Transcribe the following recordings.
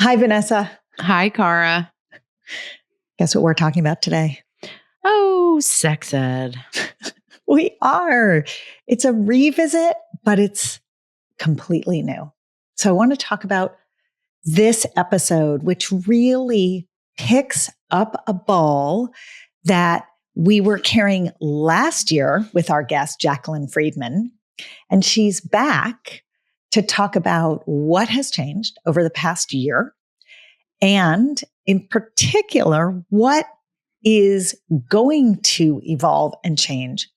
Hi, Vanessa. Hi, Cara. Guess what we're talking about today? Oh, sex ed. We are. It's a revisit, but it's completely new. So I want to talk about this episode, which really picks up a ball that we were carrying last year with our guest, Jaclyn Friedman. And she's back to talk about what has changed over the past year. And in particular, what is going to evolve and change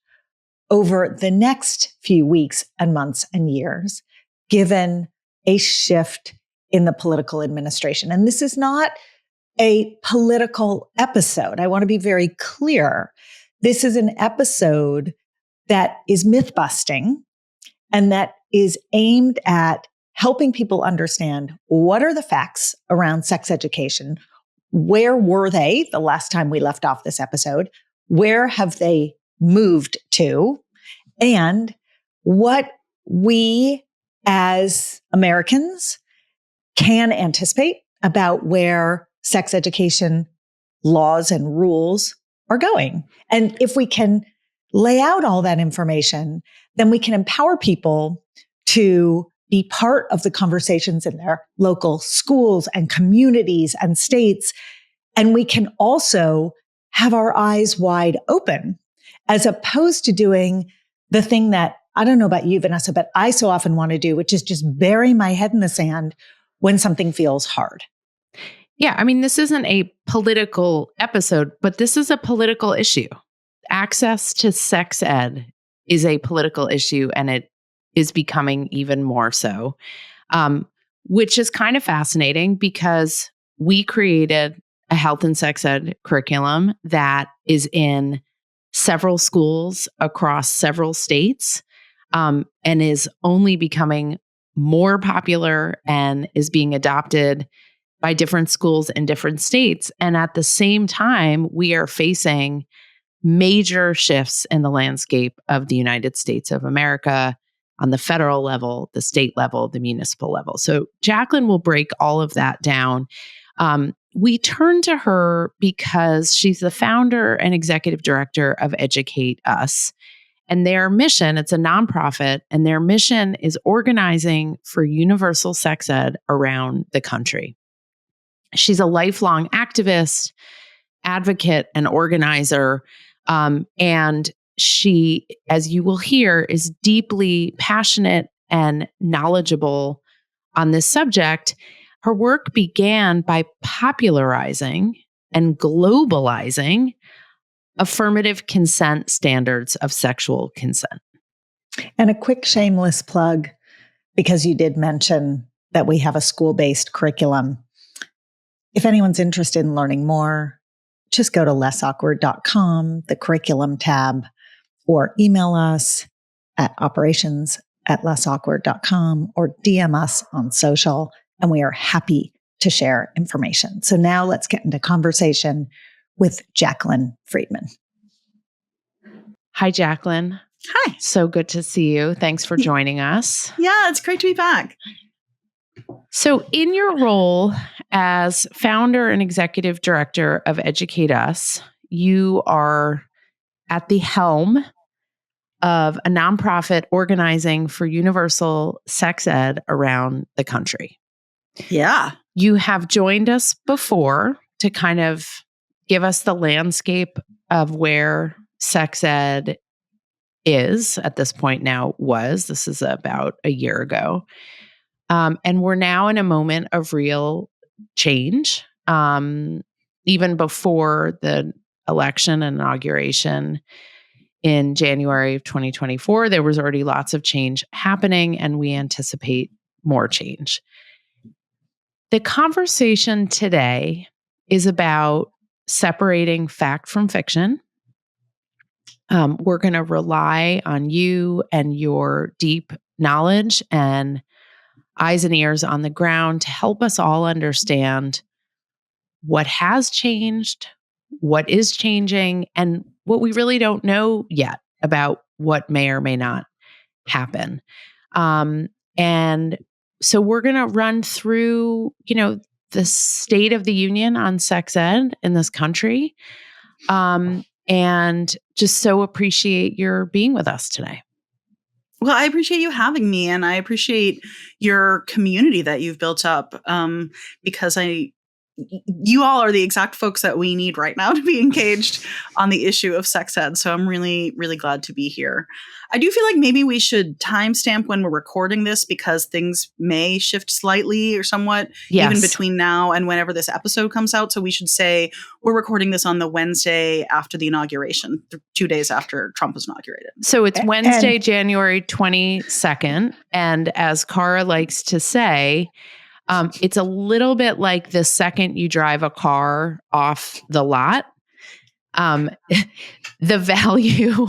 over the next few weeks and months and years, given a shift in the political administration. And this is not a political episode. I want to be very clear. This is an episode that is myth busting and that is aimed at helping people understand what are the facts around sex education. Where were they the last time we left off this episode? Where have they moved to? And what we as Americans can anticipate about where sex education laws and rules are going. And if we can lay out all that information, then we can empower people to be part of the conversations in their local schools and communities and states. And we can also have our eyes wide open, as opposed to doing the thing that, I don't know about you, Vanessa, but I so often want to do, which is just bury my head in the sand when something feels hard. Yeah, I mean, this isn't a political episode, but this is a political issue. Access to sex ed is a political issue, and it is becoming even more so, which is kind of fascinating because we created a health and sex ed curriculum that is in several schools across several states, and is only becoming more popular and is being adopted by different schools in different states. And at the same time, we are facing major shifts in the landscape of the United States of America on the federal level, the state level, the municipal level. So Jaclyn will break all of that down. We turn to her because she's the founder and executive director of Educate Us. And their mission, it's a nonprofit, and their mission is organizing for universal sex ed around the country. She's a lifelong activist, advocate, and organizer. And she, as you will hear, is deeply passionate and knowledgeable on this subject. Her work began by popularizing and globalizing affirmative consent standards of sexual consent. And a quick shameless plug, because you did mention that we have a school-based curriculum. If anyone's interested in learning more, just go to lessawkward.com, the curriculum tab, or email us at operations@lessawkward.com or DM us on social, and we are happy to share information. So now let's get into conversation with Jaclyn Friedman. Hi, Jaclyn. Hi. So good to see you. Thanks for joining us. Yeah, it's great to be back. So in your role as founder and executive director of Educate Us, you are at the helm of a nonprofit organizing for universal sex ed around the country. Yeah. You have joined us before to kind of give us the landscape of where sex ed is at this point now was. This is about a year ago. And we're now in a moment of real change. Even before the election and inauguration in January of 2024, there was already lots of change happening, and we anticipate more change. The conversation today is about separating fact from fiction. We're going to rely on you and your deep knowledge and eyes and ears on the ground to help us all understand what has changed, what is changing, and what we really don't know yet about what may or may not happen. And so we're going to run through, the state of the union on sex ed in this country. And just so appreciate your being with us today. Well, I appreciate you having me, and I appreciate your community that you've built up, because you all are the exact folks that we need right now to be engaged on the issue of sex ed. So I'm really, really glad to be here. I do feel like maybe we should timestamp when we're recording this, because things may shift slightly or somewhat even between now and whenever this episode comes out. So we should say we're recording this on the Wednesday after the inauguration, 2 days after Trump was inaugurated. So it's Wednesday, January 22nd. And as Cara likes to say, it's a little bit like the second you drive a car off the lot, the value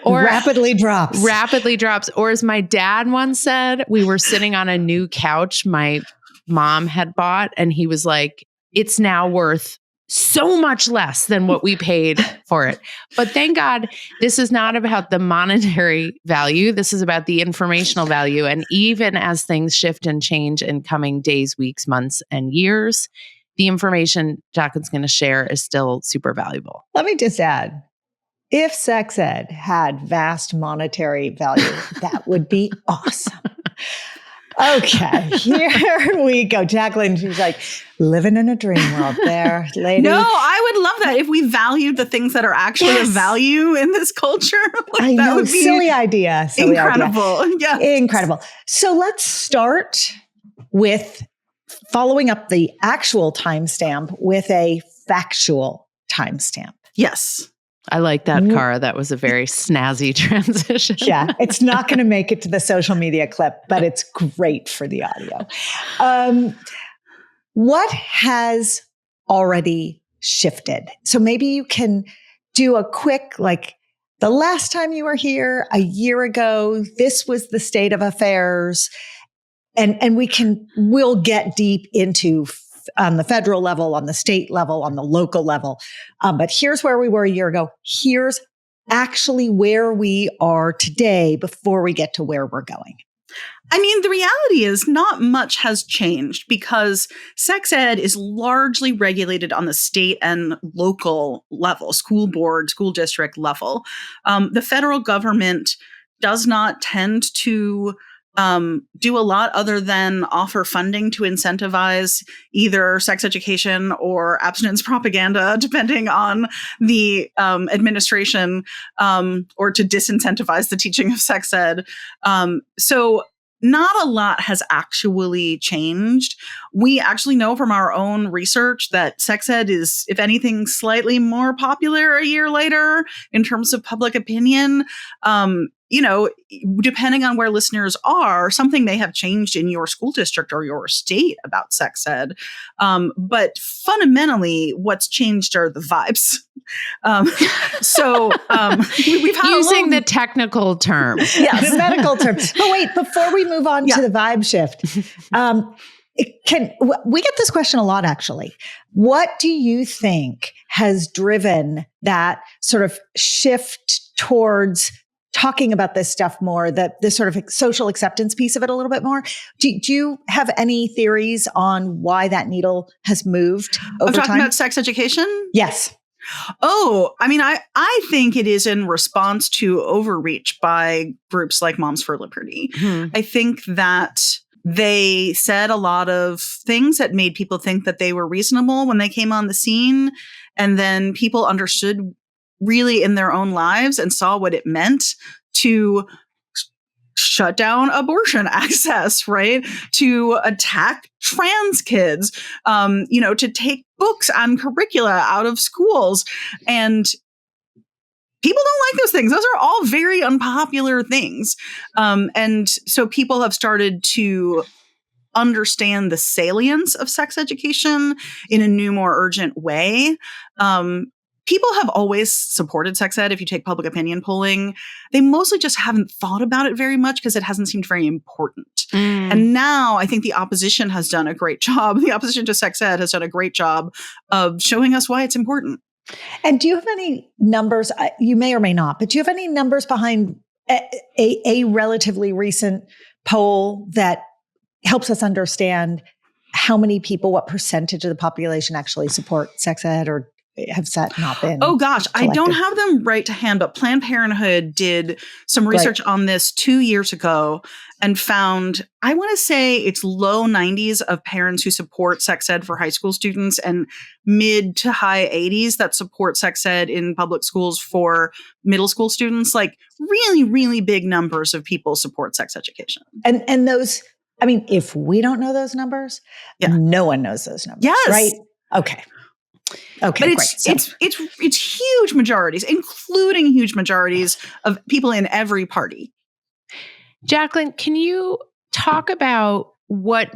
rapidly drops. Or as my dad once said, we were sitting on a new couch my mom had bought, and he was like, it's now worth so much less than what we paid for it. But thank God, this is not about the monetary value. This is about the informational value. And even as things shift and change in coming days, weeks, months, and years, the information Jaclyn's going to share is still super valuable. Let me just add, if sex ed had vast monetary value, that would be awesome. Okay, here we go. Jaclyn, she's like living in a dream world there, lady. No, I would love that if we valued the things that are actually of value in this culture. I know, would be silly idea. Incredible. Yeah. Incredible. So let's start with following up the actual timestamp with a factual timestamp. Yes. I like that, Cara. That was a very snazzy transition. Yeah, it's not going to make it to the social media clip, but it's great for the audio. What has already shifted? So maybe you can do a quick, like, the last time you were here a year ago, this was the state of affairs. And we'll get deep into on the federal level, on the state level, on the local level. But here's where we were a year ago. Here's actually where we are today before we get to where we're going. I mean, the reality is not much has changed, because sex ed is largely regulated on the state and local level, school board, school district level. The federal government does not tend to do a lot other than offer funding to incentivize either sex education or abstinence propaganda, depending on the administration, or to disincentivize the teaching of sex ed. So not a lot has actually changed. We actually know from our own research that sex ed is, if anything, slightly more popular a year later in terms of public opinion. Depending on where listeners are, something may have changed in your school district or your state about sex ed. But fundamentally, what's changed are the vibes. We've had using the technical term. Yes, the medical term. But wait, before we move on to the vibe shift, we get this question a lot, actually. What do you think has driven that sort of shift towards talking about this stuff more, this sort of social acceptance piece of it a little bit more? Do you have any theories on why that needle has moved over time? Talking about sex education? Yes. Oh, I mean, I think it is in response to overreach by groups like Moms for Liberty. Mm-hmm. I think that they said a lot of things that made people think that they were reasonable when they came on the scene. And then people understood really in their own lives and saw what it meant to shut down abortion access, right? To attack trans kids, to take books on curricula out of schools. And people don't like those things. Those are all very unpopular things. And so people have started to understand the salience of sex education in a new, more urgent way. People have always supported sex ed. If you take public opinion polling, they mostly just haven't thought about it very much because it hasn't seemed very important. And now I think the opposition has done a great job. The opposition to sex ed has done a great job of showing us why it's important. And do you have any numbers? You may or may not, but do you have any numbers behind a relatively recent poll that helps us understand how many people, what percentage of the population actually support sex ed, or have that not been? Oh gosh, collected? I don't have them right to hand, but Planned Parenthood did some research on this 2 years ago and found, I want to say it's low 90s of parents who support sex ed for high school students and mid to high 80s that support sex ed in public schools for middle school students. Like really, really big numbers of people support sex education. And those, I mean, if we don't know those numbers, no one knows those numbers. Yes. Right? Okay. Okay, but great. It's huge majorities, including huge majorities of people in every party. Jaclyn, can you talk about what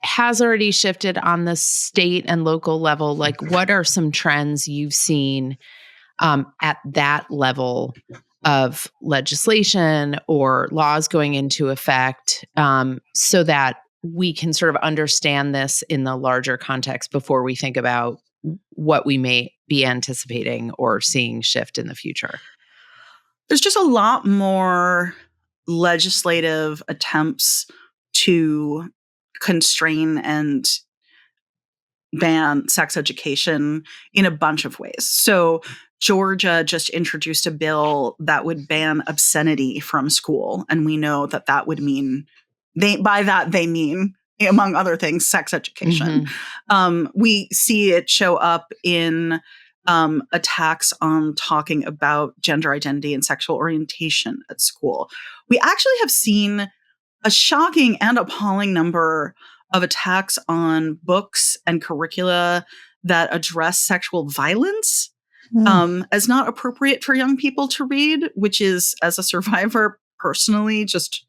has already shifted on the state and local level? Like, what are some trends you've seen at that level of legislation or laws going into effect, so that we can sort of understand this in the larger context before we think about what we may be anticipating or seeing shift in the future? There's just a lot more legislative attempts to constrain and ban sex education in a bunch of ways. So Georgia just introduced a bill that would ban obscenity from school. And we know that that would mean, they mean, among other things, sex education. We see it show up in attacks on talking about gender identity and sexual orientation at school. We actually have seen a shocking and appalling number of attacks on books and curricula that address sexual violence as not appropriate for young people to read, which is, as a survivor personally, just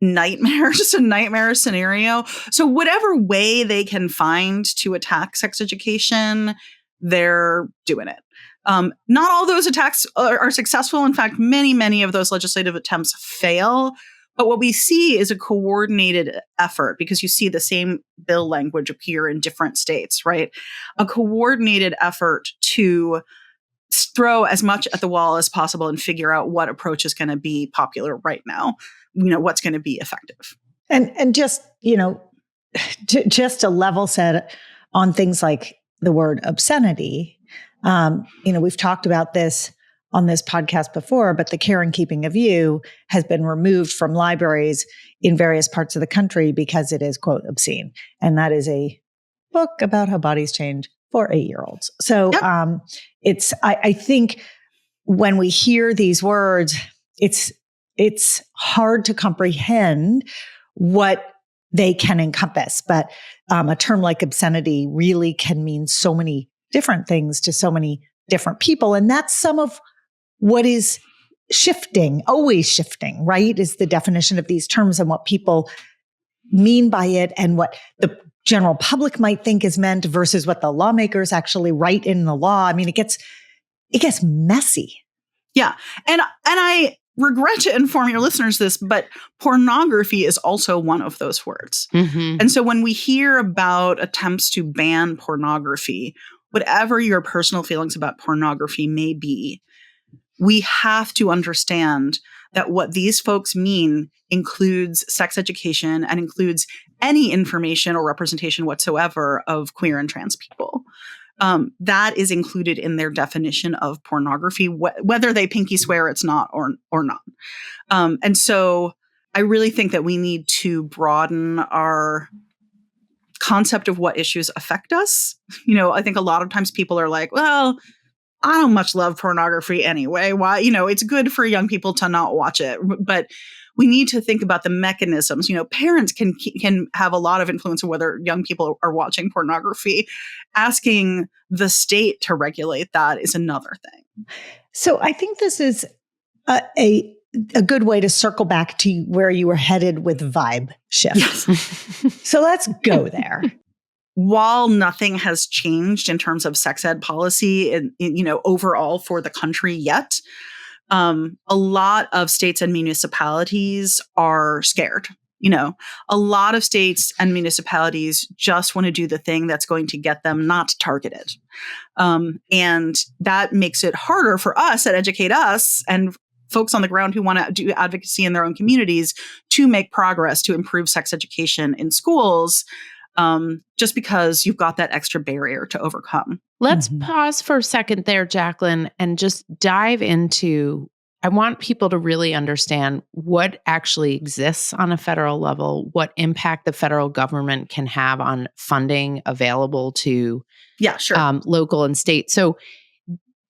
a nightmare scenario. So whatever way they can find to attack sex education, they're doing it. Not all those attacks are successful. In fact, many of those legislative attempts fail. But what we see is a coordinated effort, because you see the same bill language appear in different states, right? A coordinated effort to throw as much at the wall as possible and figure out what approach is going to be popular right now. What's going to be effective. And just, just a level set on things like the word obscenity. We've talked about this on this podcast before, but The Care and Keeping of You has been removed from libraries in various parts of the country because it is, quote, obscene. And that is a book about how bodies change for 8-year-olds. So I think when we hear these words, it's hard to comprehend what they can encompass. But a term like obscenity really can mean so many different things to so many different people. And that's some of what is shifting, always shifting, right? Is the definition of these terms and what people mean by it and what the general public might think is meant versus what the lawmakers actually write in the law. I mean, it gets messy. Yeah. And I regret to inform your listeners this, but pornography is also one of those words. And so when we hear about attempts to ban pornography, whatever your personal feelings about pornography may be, we have to understand that what these folks mean includes sex education and includes any information or representation whatsoever of queer and trans people. That is included in their definition of pornography, whether they pinky swear it's not or not. And so I really think that we need to broaden our concept of what issues affect us. I think a lot of times people are like, well, I don't much love pornography anyway. Why? It's good for young people to not watch it, but we need to think about the mechanisms. Parents can have a lot of influence on whether young people are watching pornography. Asking the state to regulate that is another thing. So I think this is a good way to circle back to where you were headed with vibe shift. Yes. So let's go there. While nothing has changed in terms of sex ed policy and overall for the country yet, a lot of states and municipalities are scared. A lot of states and municipalities just want to do the thing that's going to get them not targeted. And that makes it harder for us at Educate Us and folks on the ground who want to do advocacy in their own communities to make progress to improve sex education in schools. just because you've got that extra barrier to overcome. Let's pause for a second there, Jaclyn, and just dive into, I want people to really understand what actually exists on a federal level, what impact the federal government can have on funding available to local and state. So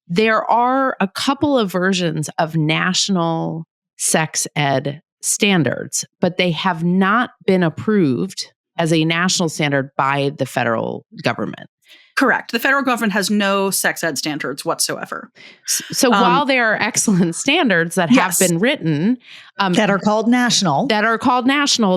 there are a couple of versions of national sex ed standards, but they have not been approved as a national standard by the federal government. Correct. The federal government has no sex ed standards whatsoever. So while there are excellent standards that have been written that are called national,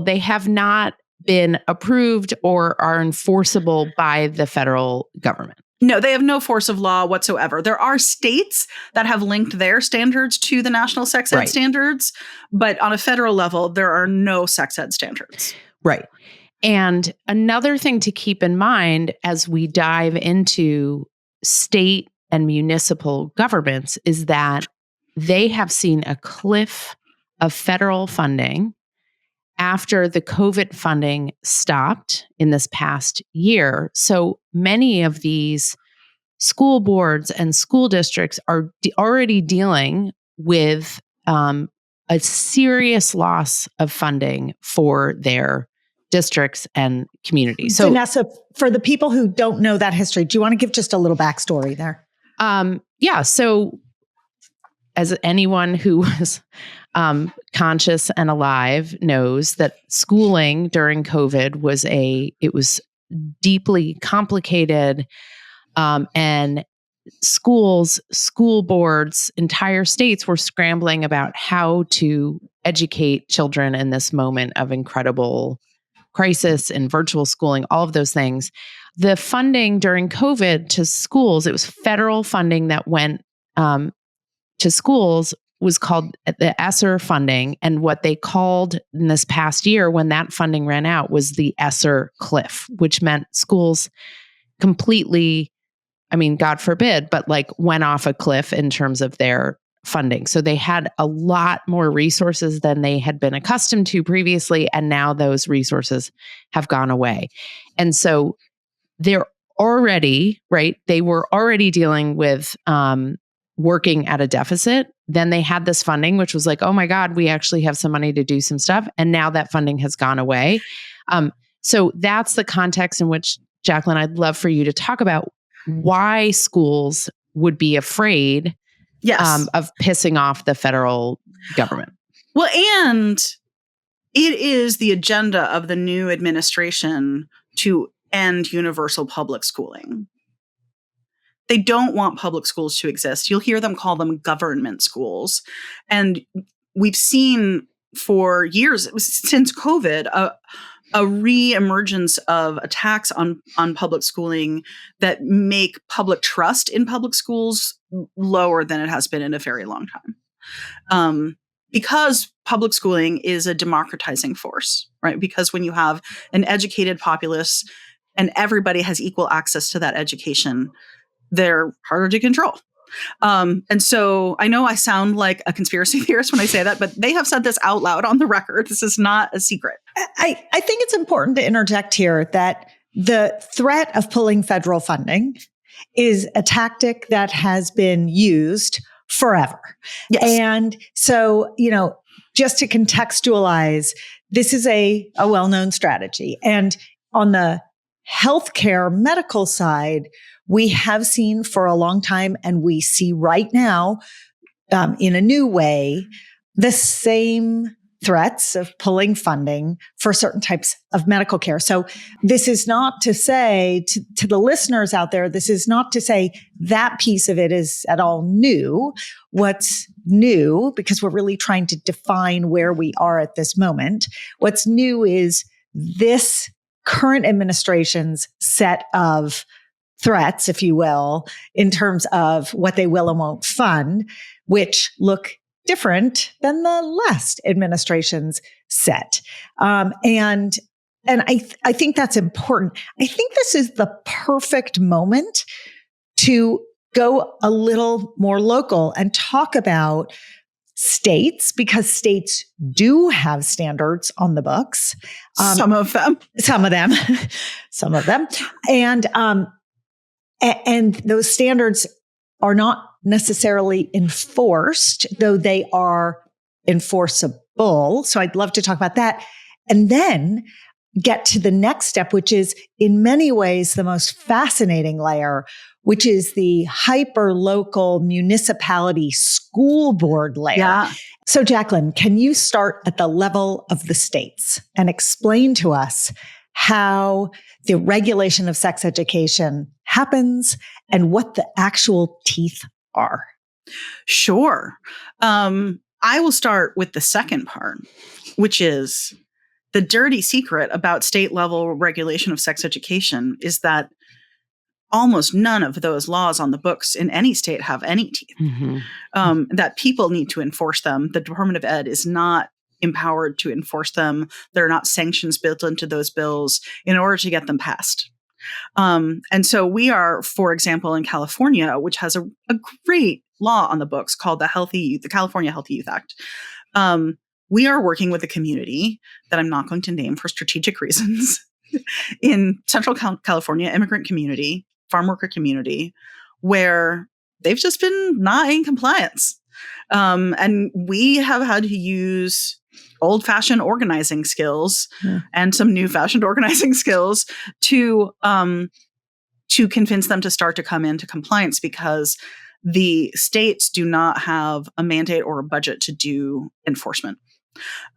they have not been approved or are enforceable by the federal government. No, they have no force of law whatsoever. There are states that have linked their standards to the national sex ed standards, but on a federal level, there are no sex ed standards. Right. And another thing to keep in mind as we dive into state and municipal governments is that they have seen a cliff of federal funding after the COVID funding stopped in this past year. So many of these school boards and school districts are already dealing with a serious loss of funding for their districts and communities. So, Vanessa, for the people who don't know that history, do you want to give just a little backstory there? So as anyone who was conscious and alive knows, that schooling during COVID was deeply complicated, and school boards, entire states were scrambling about how to educate children in this moment of incredible crisis and virtual schooling, all of those things. The funding during COVID to schools, it was federal funding that went to schools, was called the ESSER funding. And what they called in this past year when that funding ran out was the ESSER cliff, which meant schools completely, God forbid, but went off a cliff in terms of their funding. So they had a lot more resources than they had been accustomed to previously. And now those resources have gone away. And so they're already, they were already dealing with working at a deficit. Then they had this funding, which was oh my God, we actually have some money to do some stuff. And now that funding has gone away. So that's the context in which, Jaclyn, I'd love for you to talk about why schools would be afraid of pissing off the federal government. Well, and it is the agenda of the new administration to end universal public schooling. They don't want public schools to exist. You'll hear them call them government schools. And we've seen for years, since COVID, a re-emergence of attacks on public schooling that make public trust in public schools lower than it has been in a very long time. Because public schooling is a democratizing force, right? Because when you have an educated populace and everybody has equal access to that education, they're harder to control. And so I know I sound like a conspiracy theorist when I say that, but they have said this out loud on the record. This is not a secret. I think it's important to interject here that the threat of pulling federal funding is a tactic that has been used forever. Yes. And so, just to contextualize, this is a well-known strategy. And on the healthcare medical side, we have seen for a long time, and we see right now in a new way, the same threats of pulling funding for certain types of medical care. So this is not to say to the listeners out there, this is not to say that piece of it is at all new. What's new, because we're really trying to define where we are at this moment, what's new is this current administration's set of threats, if you will, in terms of what they will and won't fund, which look different than the last administration's set. And I think that's important. I think this is the perfect moment to go a little more local and talk about states, because states do have standards on the books. Some of them. And those standards are not necessarily enforced, though they are enforceable. So I'd love to talk about that. And then get to the next step, which is in many ways the most fascinating layer, which is the hyper-local municipality school board layer. Yeah. So Jaclyn, can you start at the level of the states and explain to us how the regulation of sex education happens and what the actual teeth are? Sure. I will start with the second part, which is the dirty secret about state level regulation of sex education is that almost none of those laws on the books in any state have any teeth. Mm-hmm. That people need to enforce them. The Department of Ed is not empowered to enforce them. There are not sanctions built into those bills in order to get them passed. And so we are, for example, in California, which has a great law on the books called the California Healthy Youth Act. We are working with a community that I'm not going to name for strategic reasons in Central California, immigrant community, farm worker community, where they've just been not in compliance. And we have had to use old-fashioned organizing skills and some new-fashioned organizing skills to convince them to start to come into compliance, because the states do not have a mandate or a budget to do enforcement.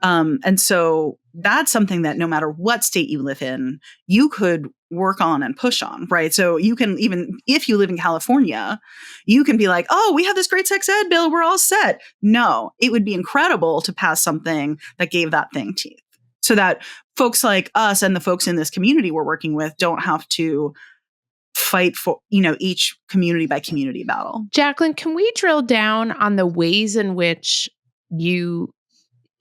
And so that's something that no matter what state you live in, you could work on and push on, right? So you can, even if you live in California, you can be like, oh, we have this great sex ed bill, we're all set. No, it would be incredible to pass something that gave that thing teeth, so that folks like us and the folks in this community we're working with don't have to fight for, each community by community battle. Jaclyn, can we drill down on the ways in which you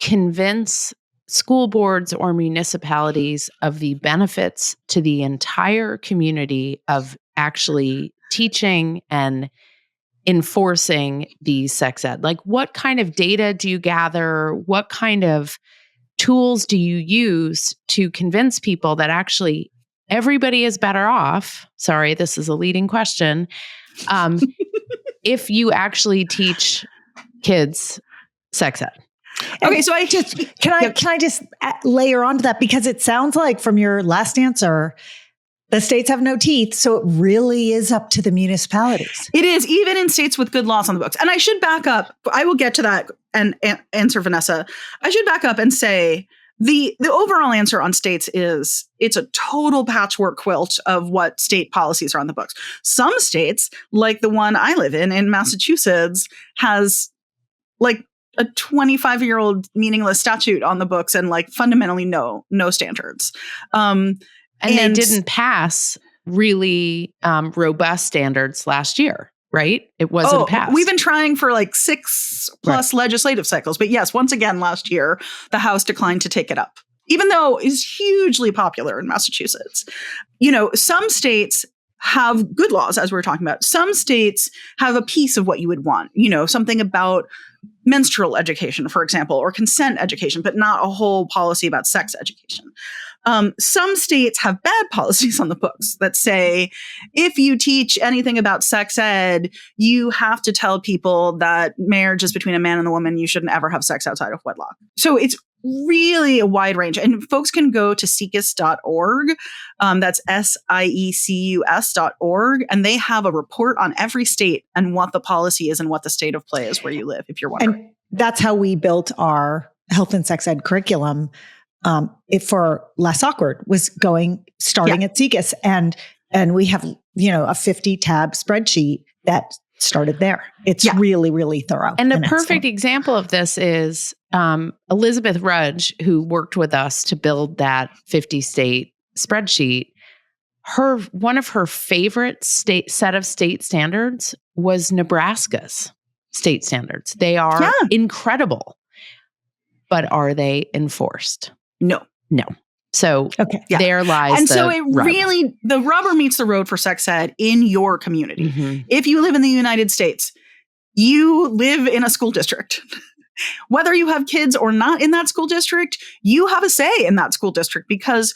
convince school boards or municipalities of the benefits to the entire community of actually teaching and enforcing the sex ed? Like, what kind of data do you gather? What kind of tools do you use to convince people that actually everybody is better off? Sorry, this is a leading question. If you actually teach kids sex ed. Okay, so can I just layer onto that, because it sounds like from your last answer, the states have no teeth, so it really is up to the municipalities. It is, even in states with good laws on the books. And I should back up. I will get to that and answer Vanessa. I should back up and say the overall answer on states is it's a total patchwork quilt of what state policies are on the books. Some states, like the one I live in Massachusetts, has like a 25-year-old meaningless statute on the books and like fundamentally no standards. And they didn't pass really robust standards last year, right? It wasn't passed. We've been trying for like 6+ legislative cycles. But yes, once again, last year, the House declined to take it up, even though it's hugely popular in Massachusetts. Some states have good laws, as we were talking about. Some states have a piece of what you would want, something about menstrual education, for example, or consent education, but not a whole policy about sex education. Some states have bad policies on the books that say, if you teach anything about sex ed, you have to tell people that marriage is between a man and a woman. You shouldn't ever have sex outside of wedlock. So it's really a wide range. And folks can go to siecus.org. That's SIECUS.org. And they have a report on every state and what the policy is and what the state of play is where you live, if you're wondering. And that's how we built our health and sex ed curriculum. For Less Awkward was starting at Siecus, and we have, a 50-tab spreadsheet that started there. It's really, really thorough. And a perfect example of this is Elizabeth Rudge, who worked with us to build that 50-state spreadsheet. One of her favorite set of state standards was Nebraska's state standards. They are incredible, but are they enforced? No. So there lies and the so it rub. really, the rubber meets the road for sex ed in your community. Mm-hmm. If you live in the United States, you live in a school district. whether you have kids or not in that school district, you have a say in that school district, because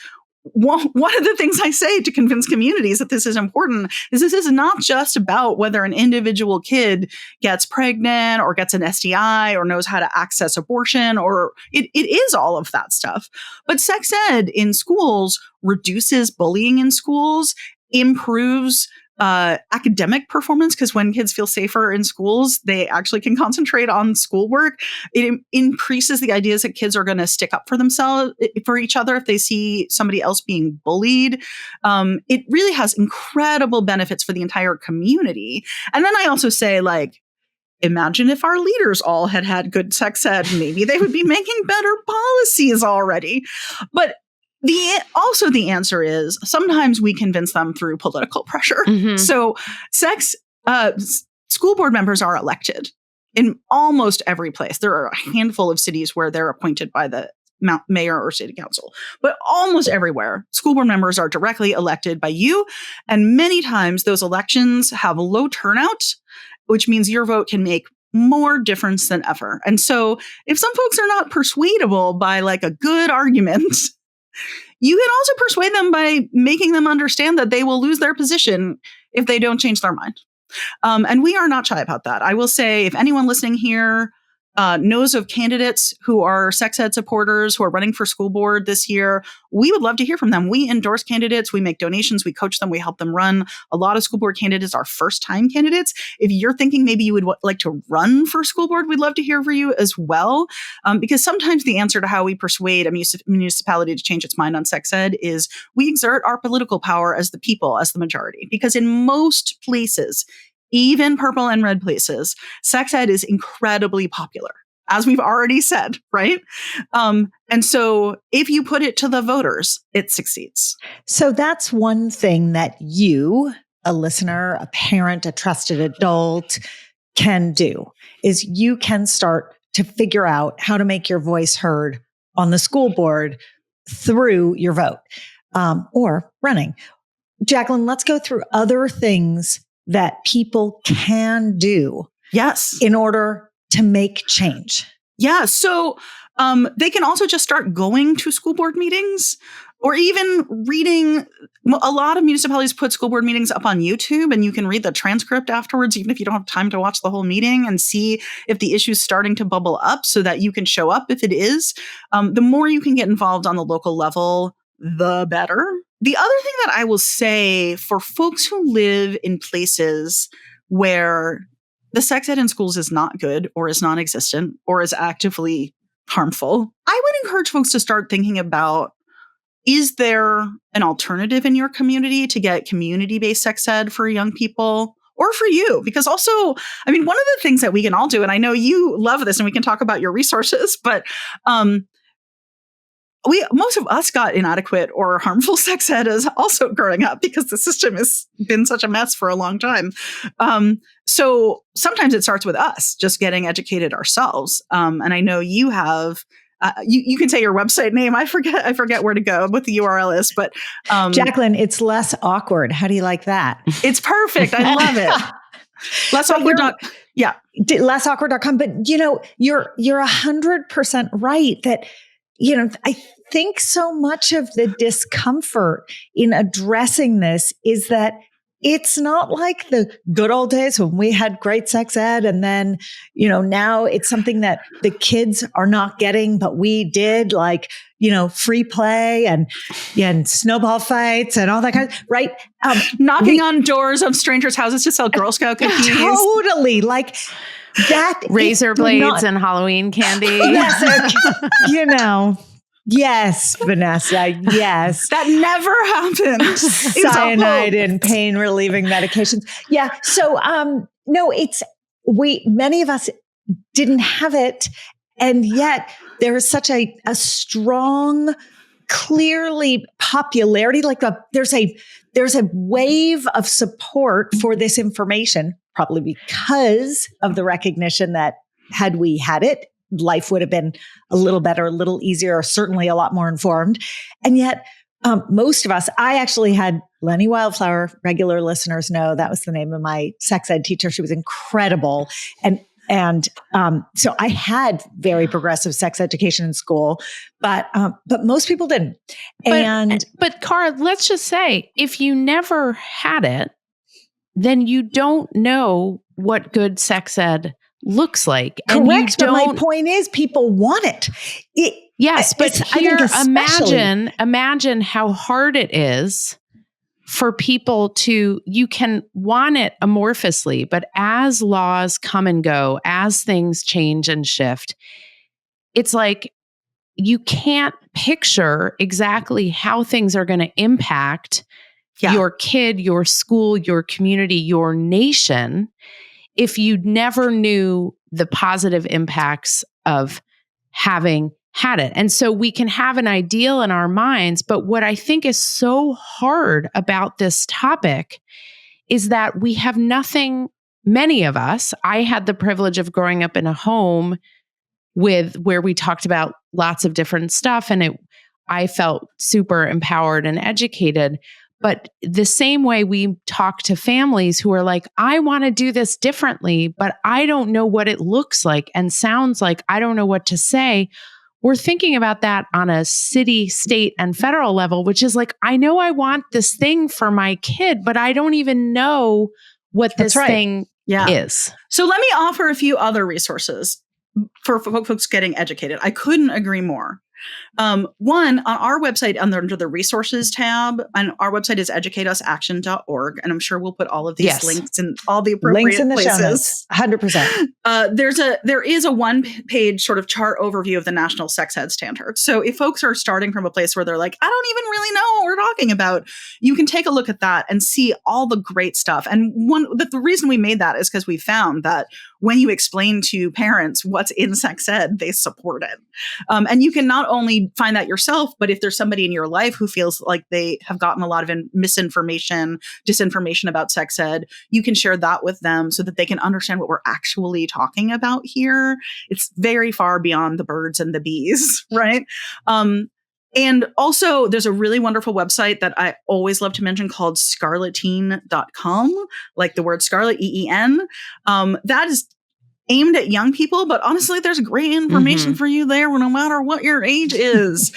one of the things I say to convince communities that this is important is this is not just about whether an individual kid gets pregnant or gets an STI or knows how to access abortion, or it is all of that stuff. But sex ed in schools reduces bullying in schools, improves academic performance, because when kids feel safer in schools, they actually can concentrate on schoolwork. It increases the ideas that kids are going to stick up for themselves, for each other, if they see somebody else being bullied. It really has incredible benefits for the entire community. And then I also say, like, imagine if our leaders all had good sex ed, maybe they would be making better policies already. But the answer is sometimes we convince them through political pressure. Mm-hmm. So school board members are elected in almost every place. There are a handful of cities where they're appointed by the mayor or city council, but almost everywhere, school board members are directly elected by you. And many times those elections have low turnout, which means your vote can make more difference than ever. And so if some folks are not persuadable by like a good argument, you can also persuade them by making them understand that they will lose their position if they don't change their mind. And we are not shy about that. I will say, if anyone listening here knows of candidates who are sex ed supporters who are running for school board this year, we would love to hear from them. We endorse candidates. We make donations. We coach them. We help them run. A lot of school board candidates are first-time candidates. If you're thinking maybe you would like to run for school board, we'd love to hear from you as well. Because sometimes the answer to how we persuade a municipality to change its mind on sex ed is we exert our political power as the people, as the majority. Because in most places, even purple and red places, sex ed is incredibly popular, as we've already said, right? And so if you put it to the voters, it succeeds. So that's one thing that you, a listener, a parent, a trusted adult, can do, is you can start to figure out how to make your voice heard on the school board through your vote or running. Jaclyn, let's go through other things that people can do, yes, in order to make change. Yeah. So they can also just start going to school board meetings, or even reading. A lot of municipalities put school board meetings up on YouTube, and you can read the transcript afterwards, even if you don't have time to watch the whole meeting, and see if the issue is starting to bubble up so that you can show up if it is. The more you can get involved on the local level, the better. The other thing that I will say for folks who live in places where the sex ed in schools is not good, or is non-existent, or is actively harmful, I would encourage folks to start thinking about, is there an alternative in your community to get community-based sex ed for young people, or for you? Because also, I mean, one of the things that we can all do, and I know you love this and we can talk about your resources, but most of us got inadequate or harmful sex ed as also growing up, because the system has been such a mess for a long time. So sometimes it starts with us just getting educated ourselves. And I know you have, you can say your website name. I forget where to go, what the URL is, but Jaclyn, it's Less Awkward. How do you like that? It's perfect. I love it. Lessawkward.com. But you're 100% right that, I think so much of the discomfort in addressing this is that it's not like the good old days when we had great sex ed, and then, now it's something that the kids are not getting, but we did, like, free play and snowball fights and all that kind of, right? Knocking on doors of strangers' houses to sell Girl Scout cookies. Totally. Like that. Razor blades and Halloween candy. Yes. Yes, Vanessa. Yes. That never happened. Cyanide and pain relieving medications. Yeah. So, no, many of us didn't have it. And yet there is such a strong, clearly popularity, like there's a wave of support for this information, probably because of the recognition that had we had it, life would have been a little better, a little easier, certainly a lot more informed. And yet, most of us, I actually had Lenny Wildflower, regular listeners know that was the name of my sex ed teacher. She was incredible. And And so I had very progressive sex education in school, but most people didn't. But Cara, let's just say, if you never had it, then you don't know what good sex ed looks like. Correct. And you but my point is, people want it. Yes, but here, imagine how hard it is for people to, you can want it amorphously, but as laws come and go, as things change and shift, it's like you can't picture exactly how things are going to impact your kid, your school, your community, your nation, if you never knew the positive impacts of having had it. And so we can have an ideal in our minds, but what I think is so hard about this topic is that we have nothing, many of us, I had the privilege of growing up in a home where we talked about lots of different stuff, and I felt super empowered and educated. But the same way we talk to families who are like, I want to do this differently, but I don't know what it looks like and sounds like. I don't know what to say. We're thinking about that on a city, state, and federal level, which is like, I know I want this thing for my kid, but I don't even know what this thing is. So let me offer a few other resources for folks getting educated. I couldn't agree more. One, on our website, under the resources tab, and our website is educateUsAction.org, and I'm sure we'll put all of these links in all the appropriate links in the places. Show notes, 100%. There is a one-page sort of chart overview of the national sex ed standards. So if folks are starting from a place where they're like, I don't even really know what we're talking about, you can take a look at that and see all the great stuff. And the reason we made that is because we found that when you explain to parents what's in sex ed, they support it. And you can not only find that yourself, but if there's somebody in your life who feels like they have gotten a lot of misinformation, disinformation about sex ed, you can share that with them so that they can understand what we're actually talking about here. It's very far beyond the birds and the bees, right? And also, there's a really wonderful website that I always love to mention called scarleteen.com, like the word scarlet, EEN. That is aimed at young people, but honestly, there's great information for you there, no matter what your age is.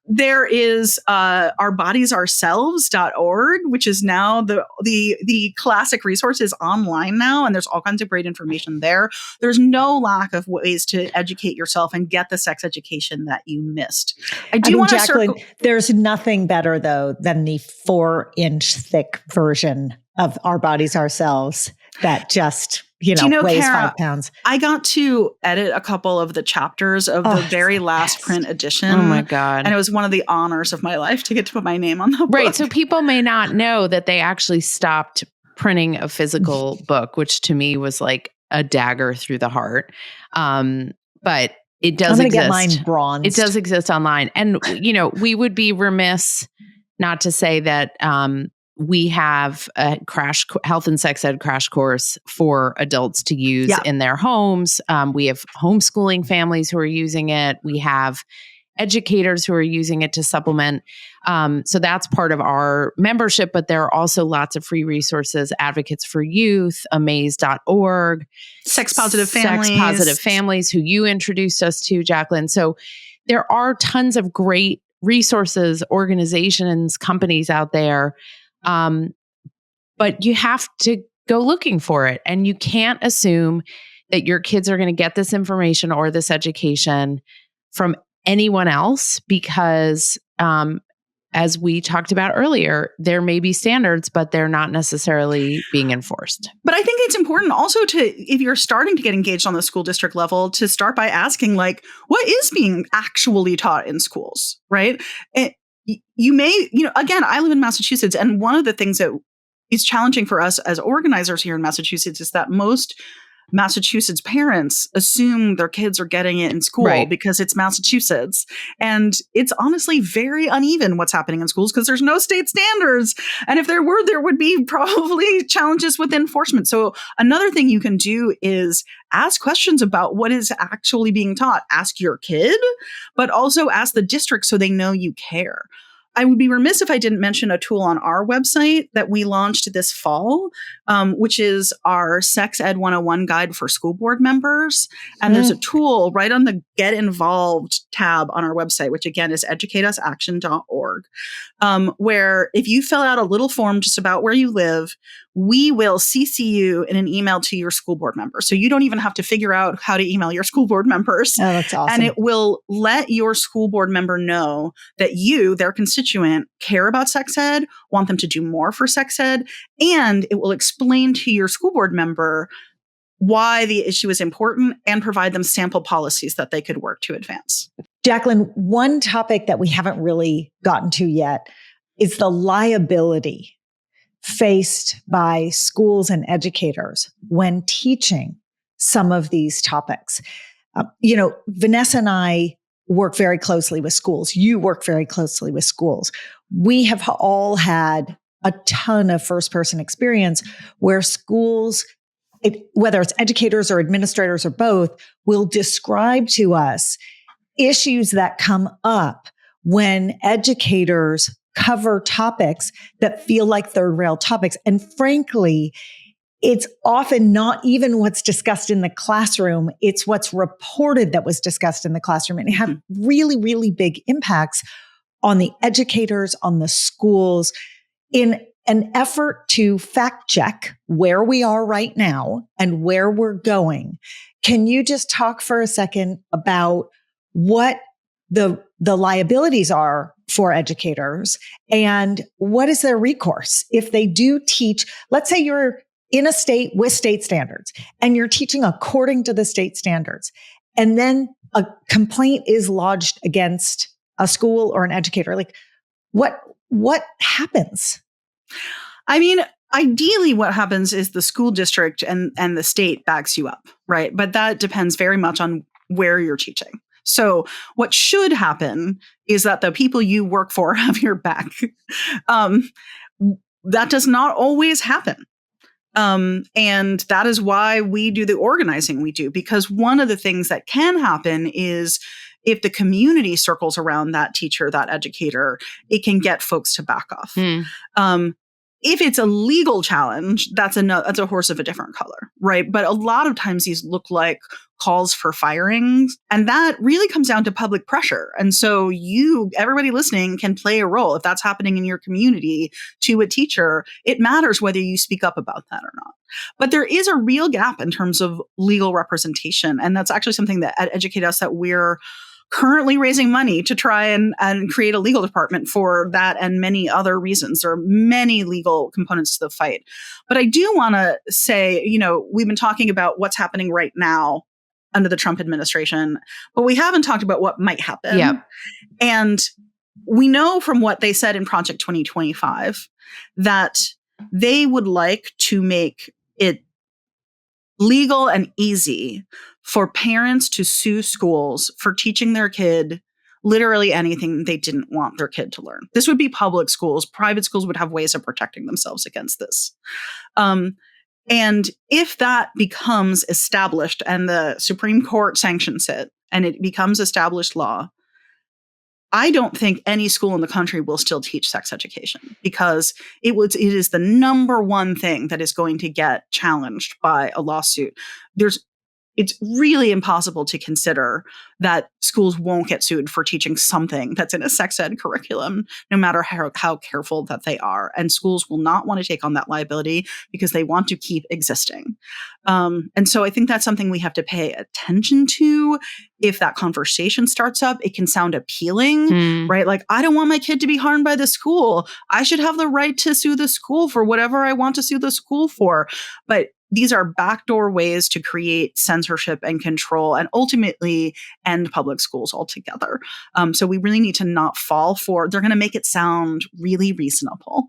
There is ourbodiesourselves.org, which is now the classic resource is online now, and there's all kinds of great information there. There's no lack of ways to educate yourself and get the sex education that you missed. I do want to Jaclyn, there's nothing better though than the 4-inch thick version of Our Bodies Ourselves that just weighs Cara, 5 pounds. I got to edit a couple of the chapters of the very last print edition. Oh my God. And it was one of the honors of my life to get to put my name on the book. Right. So people may not know that they actually stopped printing a physical book, which to me was like a dagger through the heart. But it does exist. Get mine bronzed. It does exist online. And, we would be remiss not to say that we have a health and sex ed crash course for adults to use in their homes. We have homeschooling families who are using it. We have educators who are using it to supplement. So that's part of our membership, but there are also lots of free resources, Advocates for Youth, amaze.org, Sex Positive Families, who you introduced us to, Jaclyn. So there are tons of great resources, organizations, companies out there. But you have to go looking for it, and you can't assume that your kids are going to get this information or this education from anyone else because, as we talked about earlier, there may be standards, but they're not necessarily being enforced. But I think it's important also if you're starting to get engaged on the school district level, to start by asking, like, what is being actually taught in schools, right? You may, again, I live in Massachusetts, and one of the things that is challenging for us as organizers here in Massachusetts is that most Massachusetts parents assume their kids are getting it in school because it's Massachusetts. And it's honestly very uneven what's happening in schools because there's no state standards. And if there were, there would be probably challenges with enforcement. So another thing you can do is ask questions about what is actually being taught. Ask your kid, but also ask the district so they know you care. I would be remiss if I didn't mention a tool on our website that we launched this fall, which is our Sex Ed 101 guide for school board members. And there's a tool right on the Get Involved tab on our website, which again is educateusaction.org, where if you fill out a little form just about where you live, we will CC you in an email to your school board members. So you don't even have to figure out how to email your school board members. Oh, that's awesome. And it will let your school board member know that you, their constituent, care about sex ed, want them to do more for sex ed, and it will explain to your school board member why the issue is important and provide them sample policies that they could work to advance. Jaclyn, one topic that we haven't really gotten to yet is the liability faced by schools and educators when teaching some of these topics. Vanessa and I work very closely with schools. You work very closely with schools. We have all had a ton of first-person experience where schools, whether it's educators or administrators or both, will describe to us issues that come up when educators cover topics that feel like third rail topics. And frankly, it's often not even what's discussed in the classroom. It's what's reported that was discussed in the classroom. And it had really, really big impacts on the educators, on the schools, in an effort to fact check where we are right now and where we're going. Can you just talk for a second about what the liabilities are for educators and what is their recourse if they do teach? Let's say you're in a state with state standards and you're teaching according to the state standards, and then a complaint is lodged against a school or an educator. Like, what happens? I mean, ideally what happens is the school district and the state backs you up, right? But that depends very much on where you're teaching. So what should happen is that the people you work for have your back. That does not always happen. And that is why we do the organizing we do, because one of the things that can happen is if the community circles around that teacher, that educator, it can get folks to back off. If it's a legal challenge, that's a horse of a different color, right? But a lot of times these look like calls for firings, and that really comes down to public pressure. And so everybody listening can play a role. If that's happening in your community to a teacher, it matters whether you speak up about that or not. But there is a real gap in terms of legal representation. And that's actually something that at Educate Us that we're currently raising money to try and create a legal department for that and many other reasons. There are many legal components to the fight. But I do want to say, we've been talking about what's happening right now under the Trump administration, but we haven't talked about what might happen. Yep. And we know from what they said in Project 2025 that they would like to make it legal and easy for parents to sue schools for teaching their kid literally anything they didn't want their kid to learn. This would be public schools. Private schools would have ways of protecting themselves against this. And if that becomes established and the Supreme Court sanctions it and it becomes established law, I don't think any school in the country will still teach sex education because it is the number one thing that is going to get challenged by a lawsuit. It's really impossible to consider that schools won't get sued for teaching something that's in a sex ed curriculum, no matter how careful that they are. And schools will not want to take on that liability because they want to keep existing. And so I think that's something we have to pay attention to. If that conversation starts up, it can sound appealing, right? Like, I don't want my kid to be harmed by the school. I should have the right to sue the school for whatever I want to sue the school for. But these are backdoor ways to create censorship and control and ultimately end public schools altogether. So we really need to not fall for, they're going to make it sound really reasonable,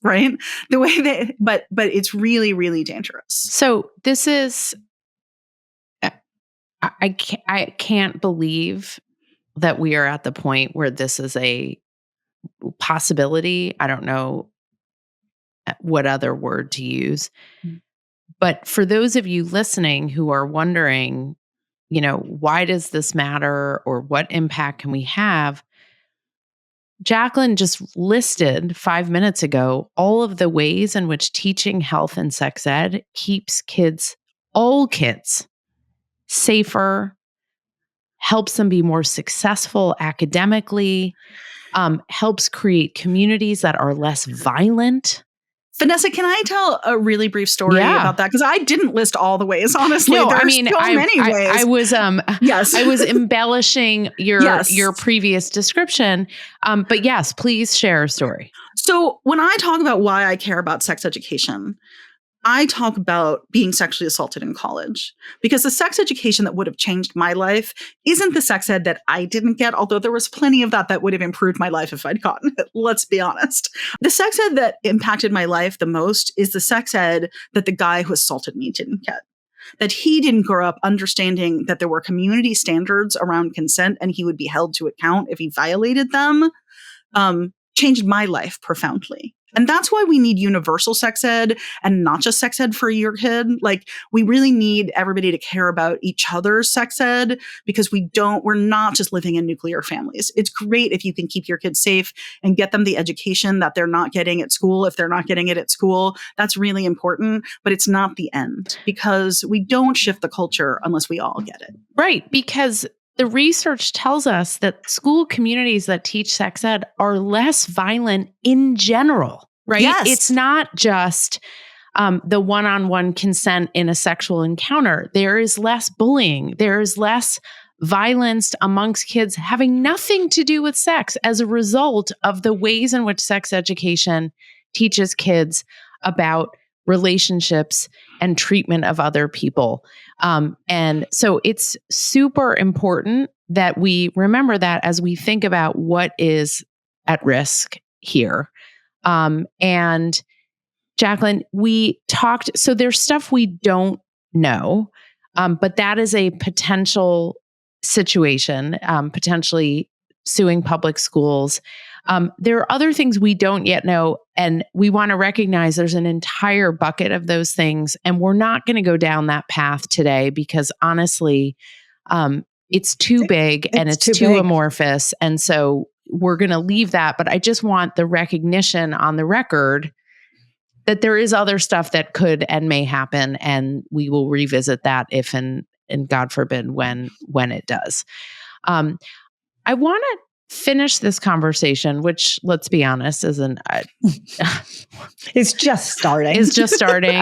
right? The way but it's really, really dangerous. So this is, I can't believe that we are at the point where this is a possibility. I don't know what other word to use. But for those of you listening who are wondering, why does this matter or what impact can we have? Jaclyn just listed 5 minutes ago all of the ways in which teaching health and sex ed keeps kids, all kids, safer, helps them be more successful academically, helps create communities that are less violent. Vanessa, can I tell a really brief story about that? Because I didn't list all the ways, honestly. No, There's so many ways. I was yes. I was embellishing your previous description. But yes, please share a story. So when I talk about why I care about sex education, I talk about being sexually assaulted in college, because the sex education that would have changed my life isn't the sex ed that I didn't get, although there was plenty of that would have improved my life if I'd gotten it. Let's be honest. The sex ed that impacted my life the most is the sex ed that the guy who assaulted me didn't get. That he didn't grow up understanding that there were community standards around consent and he would be held to account if he violated them, changed my life profoundly. And that's why we need universal sex ed and not just sex ed for your kid. Like, we really need everybody to care about each other's sex ed, because we're not just living in nuclear families. It's great if you can keep your kids safe and get them the education that they're not getting at school. If they're not getting it at school, that's really important, but it's not the end, because we don't shift the culture unless we all get it. Right. Because the research tells us that school communities that teach sex ed are less violent in general, right? Yes. It's not just the one-on-one consent in a sexual encounter. There is less bullying. There is less violence amongst kids having nothing to do with sex as a result of the ways in which sex education teaches kids about relationships and treatment of other people. And so it's super important that we remember that as we think about what is at risk here. And Jaclyn, we talked, so there's stuff we don't know, but that is a potential situation, potentially suing public schools. There are other things we don't yet know, and we want to recognize there's an entire bucket of those things, and we're not going to go down that path today because honestly, it's too big and it's too amorphous, and so we're going to leave that. But I just want the recognition on the record that there is other stuff that could and may happen, and we will revisit that if and God forbid when it does. I want to finish this conversation, which, let's be honest, isn't it's just starting. It's just starting.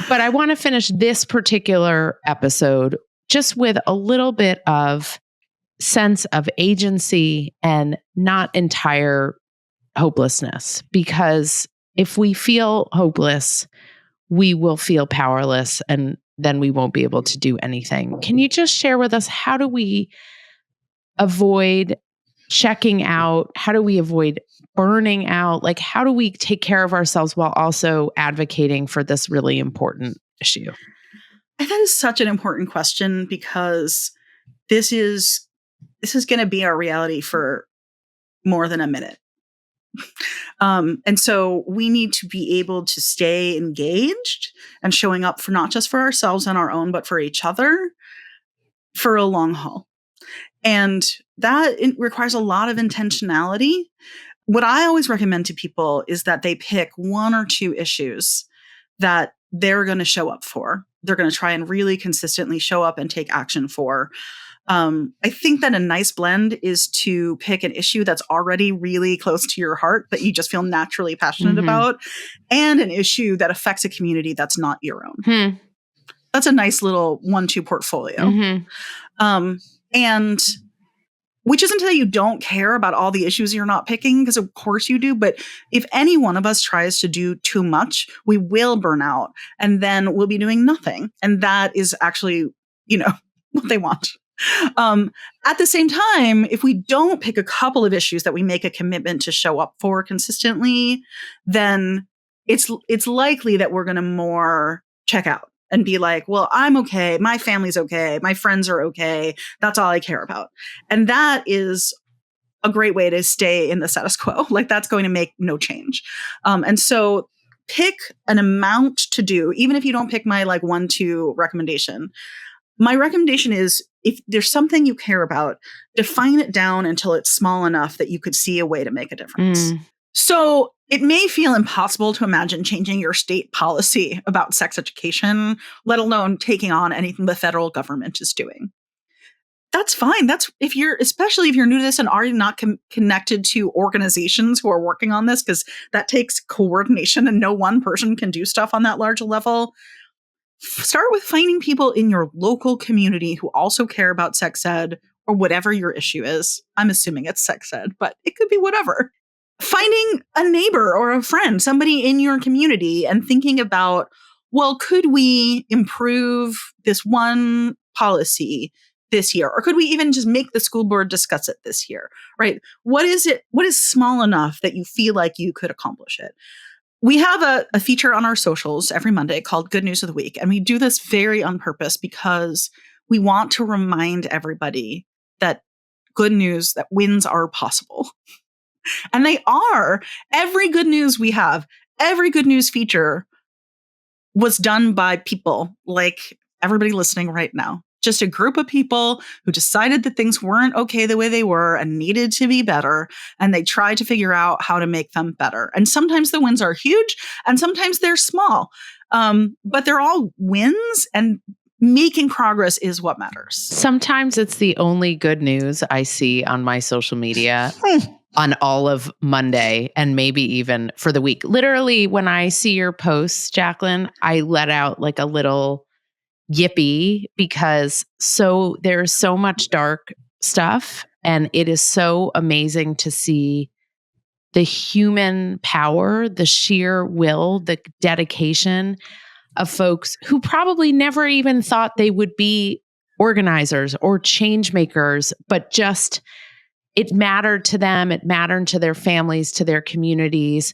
But I want to finish this particular episode just with a little bit of sense of agency and not entire hopelessness, because if we feel hopeless, we will feel powerless, and then we won't be able to do anything. Can you just share with us, how do we avoid checking out? How do we avoid burning out? Like, how do we take care of ourselves while also advocating for this really important issue? That is such an important question, because this is going to be our reality for more than a minute. And so we need to be able to stay engaged and showing up for not just for ourselves on our own, but for each other for a long haul. And that requires a lot of intentionality. What I always recommend to people is that they pick one or two issues that they're going to show up for. They're going to try and really consistently show up and take action for. I think that a nice blend is to pick an issue that's already really close to your heart, that you just feel naturally passionate about, and an issue that affects a community that's not your own. That's a nice little 1-2 portfolio. And which isn't to say you don't care about all the issues you're not picking, because of course you do. But if any one of us tries to do too much, we will burn out, and then we'll be doing nothing. And that is actually, what they want. At the same time, if we don't pick a couple of issues that we make a commitment to show up for consistently, then it's likely that we're going to more check out and be like, well, I'm okay. My family's okay. My friends are okay. That's all I care about. And that is a great way to stay in the status quo. Like, that's going to make no change. And so pick an amount to do, even if you don't pick my 1-2 recommendation. my recommendation is, if there's something you care about, define it down until it's small enough that you could see a way to make a difference. So it may feel impossible to imagine changing your state policy about sex education, let alone taking on anything the federal government is doing. That's fine. Especially if you're new to this and already not connected to organizations who are working on this, because that takes coordination and no one person can do stuff on that large level. Start with finding people in your local community who also care about sex ed or whatever your issue is. I'm assuming it's sex ed, but it could be whatever. Finding a neighbor or a friend, somebody in your community, and thinking about, well, could we improve this one policy this year? Or could we even just make the school board discuss it this year, right? What is small enough that you feel like you could accomplish it? We have a feature on our socials every Monday called Good News of the Week. And we do this very on purpose because we want to remind everybody that good news, that wins are possible. And they are. Every good news we have, every good news feature was done by people like everybody listening right now. Just a group of people who decided that things weren't okay the way they were and needed to be better. And they tried to figure out how to make them better. And sometimes the wins are huge and sometimes they're small. But they're all wins, and making progress is what matters. Sometimes it's the only good news I see on my social media on all of Monday and maybe even for the week. Literally, when I see your posts, Jaclyn, I let out like a little yippee, because there's so much dark stuff, and it is so amazing to see the human power, the sheer will, the dedication of folks who probably never even thought they would be organizers or change makers, but just it mattered to them, it mattered to their families, to their communities.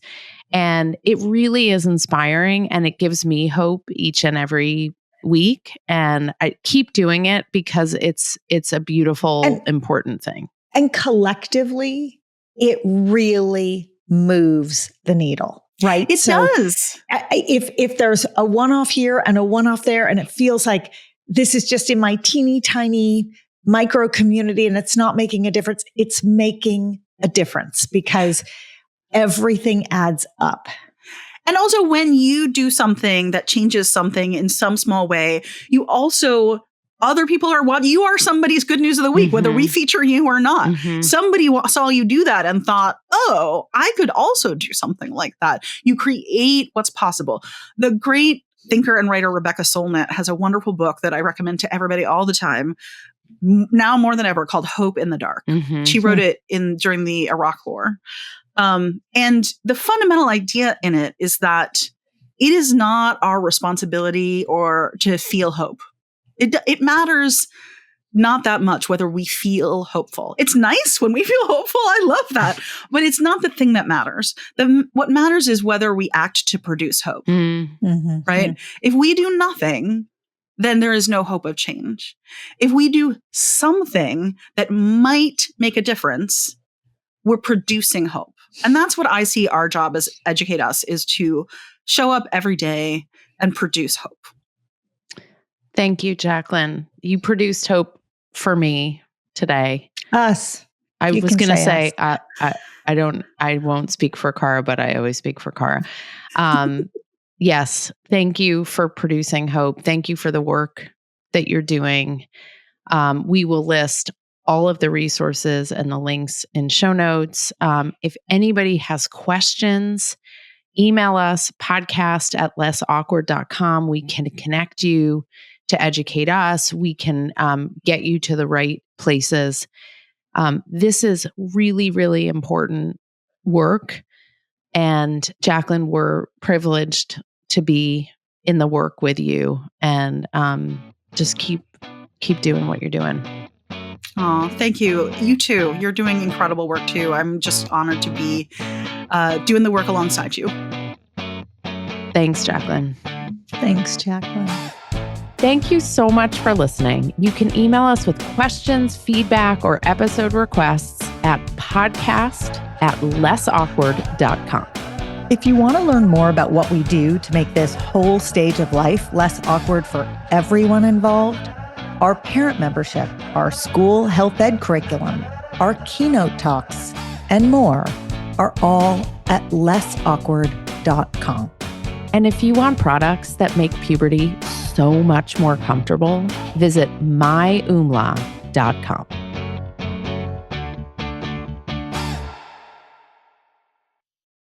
And it really is inspiring, and it gives me hope each and every week. And I keep doing it because it's a beautiful, important thing. And collectively, it really moves the needle, right? It does. If there's a one-off here and a one-off there, and it feels like this is just in my teeny tiny micro community and it's not making a difference, it's making a difference because everything adds up. And also, when you do something that changes something in some small way, other people you are somebody's good news of the week, whether we feature you or not. Somebody saw you do that and thought, oh, I could also do something like that. You create what's possible. The great thinker and writer Rebecca Solnit has a wonderful book that I recommend to everybody all the time, now more than ever, called Hope in the Dark. She wrote it during the Iraq War. And the fundamental idea in it is that it is not our responsibility or to feel hope. It matters not that much whether we feel hopeful. It's nice when we feel hopeful. I love that. But it's not the thing that matters. What matters is whether we act to produce hope, right? If we do nothing, then there is no hope of change. If we do something that might make a difference, we're producing hope. And that's what I see our job as Educate Us, is to show up every day and produce hope. Thank you, Jaclyn. You produced hope for me today. Us. I was going to say, I won't speak for Cara, but I always speak for Cara. Yes. Thank you for producing hope. Thank you for the work that you're doing. We will list all of the resources and the links in show notes. If anybody has questions, email us, podcast@lessawkward.com. We can connect you to Educate Us. We can get you to the right places. This is really, really important work. And Jaclyn, we're privileged to be in the work with you, and just keep doing what you're doing. Oh, thank you. You too. You're doing incredible work too. I'm just honored to be doing the work alongside you. Thanks, Jaclyn. Thanks, Jaclyn. Thank you so much for listening. You can email us with questions, feedback, or episode requests at podcast@lessawkward.com. If you want to learn more about what we do to make this whole stage of life less awkward for everyone involved, Our parent membership, our school health ed curriculum, our keynote talks, and more are all at lessawkward.com. And if you want products that make puberty so much more comfortable, visit myumla.com.